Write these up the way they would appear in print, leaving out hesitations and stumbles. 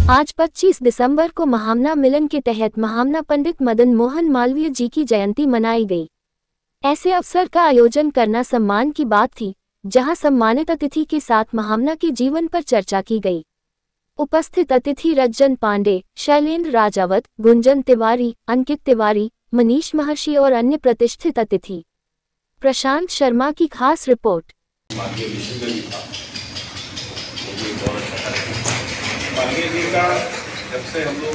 आज 25 दिसंबर को महामना मिलन के तहत महामना पंडित मदन मोहन मालवीय जी की जयंती मनाई गई। ऐसे अवसर का आयोजन करना सम्मान की बात थी, जहां सम्मानित अतिथि के साथ महामना के जीवन पर चर्चा की गई। उपस्थित अतिथि रज्जन पांडे, शैलेंद्र राजावत, गुंजन तिवारी, अंकित तिवारी, मनीष महर्षि और अन्य प्रतिष्ठित अतिथि। प्रशांत शर्मा की खास रिपोर्ट। मालवीय जी का जब से हम लोग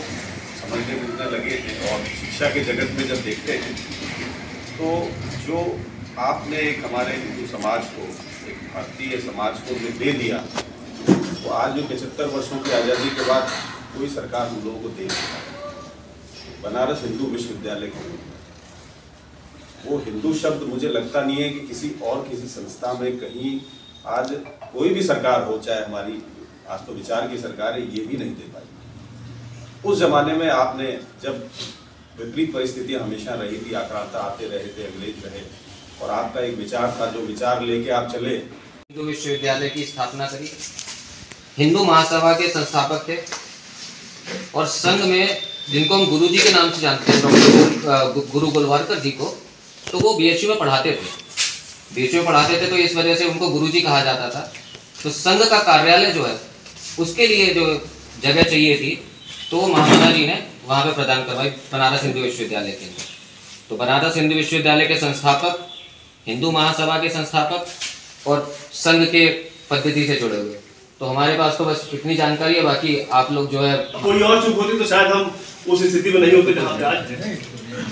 समझने मिलने लगे थे और शिक्षा के जगत में जब देखते हैं तो जो आपने एक हमारे हिंदू समाज को, एक भारतीय समाज को दे दिया, तो आज जो 75 वर्षों की आज़ादी के बाद कोई सरकार हम लोगों को दे दिया। बनारस हिंदू विश्वविद्यालय को, वो हिंदू शब्द मुझे लगता नहीं है कि किसी संस्था में कहीं आज कोई भी सरकार हो, चाहे हमारी आज तो विचार की सरकार है, ये भी नहीं दे पाई। उस जमाने में आपने, जब विपरीत परिस्थितियां हमेशा रही थी, आक्रांता आते रहे थे, अंग्रेज रहे, और आपका एक विचार था, जो विचार लेके आप चले, हिंदू विश्वविद्यालय की स्थापना करी। हिंदू महासभा के संस्थापक थे और संघ में जिनको हम गुरु जी के नाम से जानते हैं, डॉक्टर गुरु गोलवारकर जी को, तो वो बीएचयू में पढ़ाते थे, तो इस वजह से उनको गुरु जी कहा जाता था। तो संघ का कार्यालय जो है, उसके लिए जो जगह चाहिए थी, तो महामना जी ने वहाँ पे प्रदान करवाई बनारस हिंदू विश्वविद्यालय के लिए। तो बनारस हिंदू विश्वविद्यालय के संस्थापक, हिंदू महासभा के संस्थापक और संघ के पद्धति से जुड़े हुए। तो हमारे पास तो बस इतनी जानकारी है, बाकी आप लोग जो है, कोई और चूक होती तो शायद हम उस स्थिति में नहीं होते जहाँ पे आज हैं,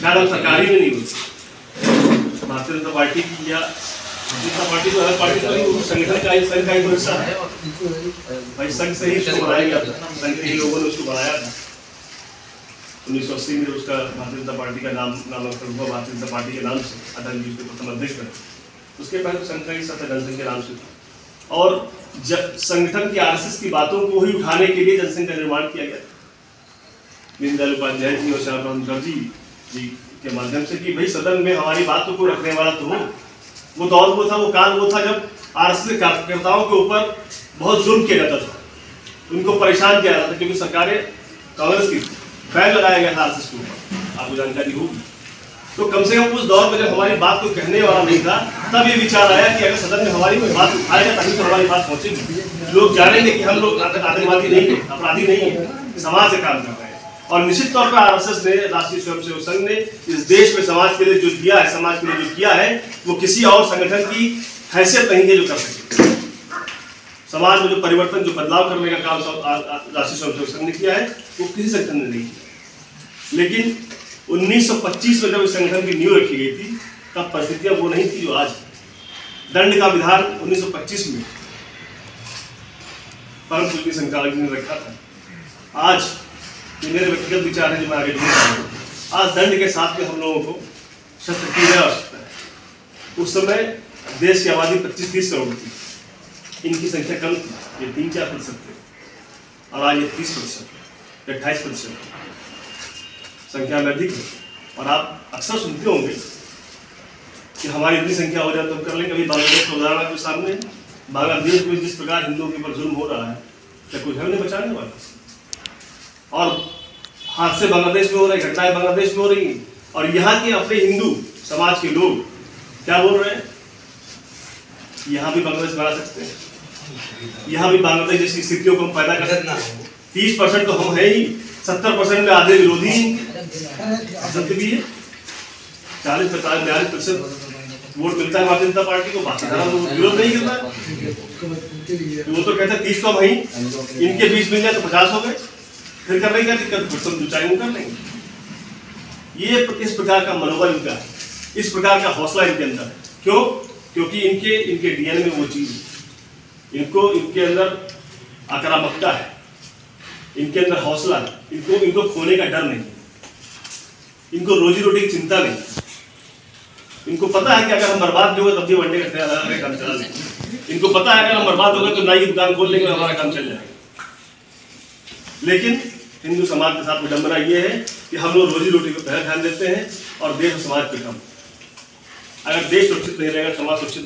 शायद हम सरकारी में नहीं होते। भारतीय जनता पार्टी की या जनता पार्टी तो हर पार्टी तो नहीं, संगठन का ही, संघ का ही हिस्सा है भाई। संघ से ही उसको बनाया गया था, संघ के ही लोगों ने उसको बनाया था। 1980 में उसका भारतीय जनता पार्टी का नामकरण हुआ, भारतीय जनता पार्टी के नाम से। अटल जी उसके प्रथम अध्यक्ष बने। उसके पहले संघ का हिस्सा था, जनसंघ के नाम से था। और संगठन की आरएसएस की बातों को ही उठाने के लिए जनसंघ का निर्माण किया गया। दीनदयाल उपाध्याय जी और श्यामा प्रसाद मुखर्जी जी के माध्यम से कि भाई सदन में हमारी बातों को रखने वाला तो हो। वो दौर वो था, वो काल वो था जब आरएसएस कार्यकर्ताओं के ऊपर बहुत जुल्म किया जाता था, उनको परेशान किया जाता था, क्योंकि सरकारें कांग्रेस की बैन लगाया गया था आरएसएस के ऊपर, आपको जानकारी होगी। तो कम से कम उस दौर में जब हमारी बात को कहने वाला नहीं था, तब ये विचार आया कि अगर सदन में हमारी कोई बात उठाएगा तभी तो हमारी बात पहुंचेगी, लोग जानेंगे कि हम लोग आतंकवादी नहीं है, अपराधी नहीं है, समाज से काम कर रहे हैं। और निश्चित तौर पर आरएसएस ने, राष्ट्रीय स्वयंसेवक संघ ने इस देश में समाज के लिए जो दिया है, समाज के लिए जो किया है, वो किसी और संगठन की हैसियत नहीं है जो कर सके। समाज में जो परिवर्तन, जो बदलाव करने का काम राष्ट्रीय स्वयंसेवक संघ ने किया है, वो किसी संगठन ने नहीं किया। लेकिन 1925 में जब इस संगठन की नींव रखी गई थी, तब परिस्थितियां वो नहीं थी जो आज। दंड का विधान 1925 में परम पूज्य संचालक जी ने रखा था। आज ये मेरे व्यक्तिगत विचार है जो मैं आगे नहीं करूँगा। आज दंड के साथ में हम लोगों को शस्त्र की आवश्यकता है। उस समय देश की आबादी 25-30 करोड़ थी, इनकी संख्या कम थी, ये 3-4% थे, और आज ये 30% या 28% संख्या में अधिक है। और आप अक्सर सुनते होंगे कि हमारी इतनी संख्या हो जाए तो हम कर लेंगे। अभी बांग्लादेश का उदाहरण आपके सामने, बांग्लादेश में जिस प्रकार हिंदुओं के ऊपर जुल्म हो रहा है, क्या कुछ है उन्हें बचाने वाला? और हादसे बांग्लादेश में हो रहे, घटनाएं बांग्लादेश में हो रही हैं, और यहाँ के अपने हिंदू समाज के लोग क्या बोल रहे हैं, यहाँ भी बांग्लादेश बना सकते हैं, यहाँ भी बांग्लादेश जैसी स्थितियों को हम पैदा कर सकते हैं। 30% तो हम है ही, 70% में आधे विरोधी सत्य भी है। 40-42% वोट मिलता है भारतीय जनता पार्टी को, बाकी विरोध नहीं करता है। वो तो कहते हैं 30 तो हम ही, इनके 20 मिल जाए तो 50 हो गए, फिर करने क्या दिक्कत, फिर तुम ऊंचाई कर लेंगे। ये इस प्रकार का मनोबल इनका है, इस प्रकार का हौसला इनके अंदर है। क्यों? क्योंकि इनके डीएनए में वो चीज है, इनके अंदर आक्रामकता है, इनके अंदर हौसला है, इनको खोने का डर नहीं, इनको रोजी रोटी की चिंता नहीं। इनको पता है कि अगर हम बर्बाद भी हो तब भी वनडे का काम चला लेंगे। इनको पता है अगर हम बर्बाद हो गए तो नाई की दुकान खोल लेंगे, हमारा काम चल जाएगा। लेकिन हिंदू समाज के साथ विडंबना ये है कि हम लोग रोजी रोटी को पहले ध्यान देते हैं और देश और समाज पे कम। अगर देश सुरक्षित नहीं रहेगा, समाज सुरक्षित